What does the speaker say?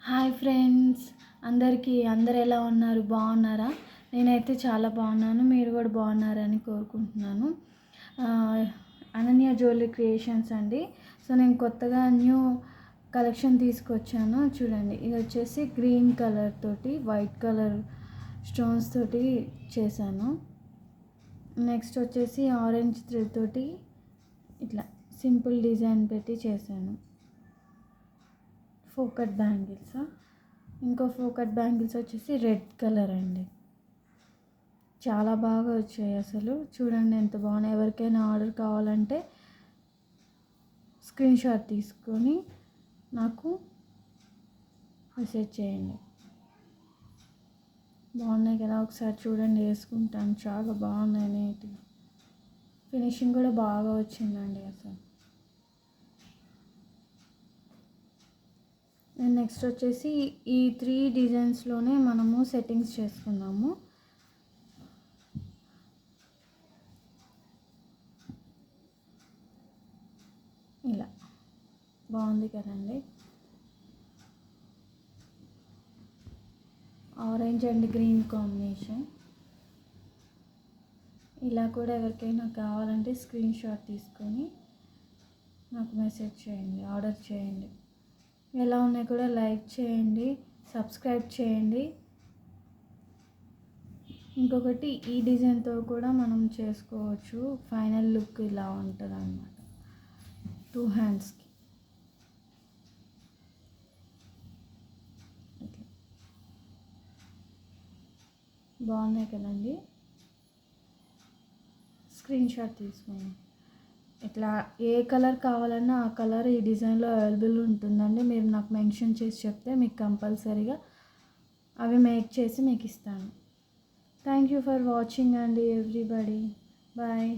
Hi friends, అందరు ఎలా ఉన్నారు? బాగున్నారా? నేనైతే చాలా బాగున్నాను. మీరు కూడా బాగున్నారని కోరుకుంటున్నాను. అనన్య జ్యువెలరీ క్రియేషన్స్ అండి. సో నేను కొత్తగా న్యూ కలెక్షన్ తీసుకొచ్చాను. చూడండి, ఇది వచ్చేసి గ్రీన్ కలర్ తోటి వైట్ కలర్ స్టోన్స్ తోటి చేశాను. నెక్స్ట్ వచ్చేసి ఆరెంజ్ థ్రెడ్ తోటి ఇట్లా సింపుల్ డిజైన్ పెట్టి చేశాను. ఫోకట్ బ్యాంగిల్స్, ఇంకో ఫోకట్ బ్యాంగిల్స్ వచ్చేసి రెడ్ కలర్ అండి. చాలా బాగా వచ్చాయి. అసలు చూడండి ఎంత బాగున్నాయి. ఎవరికైనా ఆర్డర్ కావాలంటే స్క్రీన్ షాట్ తీసుకొని నాకు మెసేజ్ చేయండి. బాగున్నాయి కదా, ఒకసారి చూడండి, వేసుకుంటాను. చాలా బాగున్నాయి, నీట్గా ఫినిషింగ్ కూడా బాగా వచ్చిందండి. అసలు నెక్స్ట్ వచ్చేసి ఈ 3 డిజైన్స్లోనే మనము సెట్టింగ్స్ చేసుకుందాము. ఇలా బాగుంది కదండి. Orange and green combination. ఇలా కూడా ఎవరికైనా కావాలంటే స్క్రీన్ షాట్ తీసుకొని నాకు మెసేజ్ చేయండి, ఆర్డర్ చేయండి. ఎలా ఉన్నాయి కూడా లైక్ చేయండి, సబ్స్క్రైబ్ చేయండి. ఇంకొకటి, ఈ డిజైన్తో కూడా మనం చేసుకోవచ్చు. ఫైనల్ లుక్ ఇలా ఉంటుంది అన్నమాట. 2 హ్యాండ్స్కి బాగున్నాయి కదండి. స్క్రీన్ షాట్ తీసుకోండి. ఇట్లా ఏ కలర్ కావాలన్నా ఆ కలర్ ఈ డిజైన్లో అవైలబుల్ ఉంటుందండి. మీరు నాకు మెన్షన్ చేసి చెప్తే మీకు కంపల్సరీగా అవి మేక్ చేసి మీకు ఇస్తాను. థ్యాంక్ యూ ఫర్ వాచింగ్ అండి ఎవ్రీబడి. బాయ్.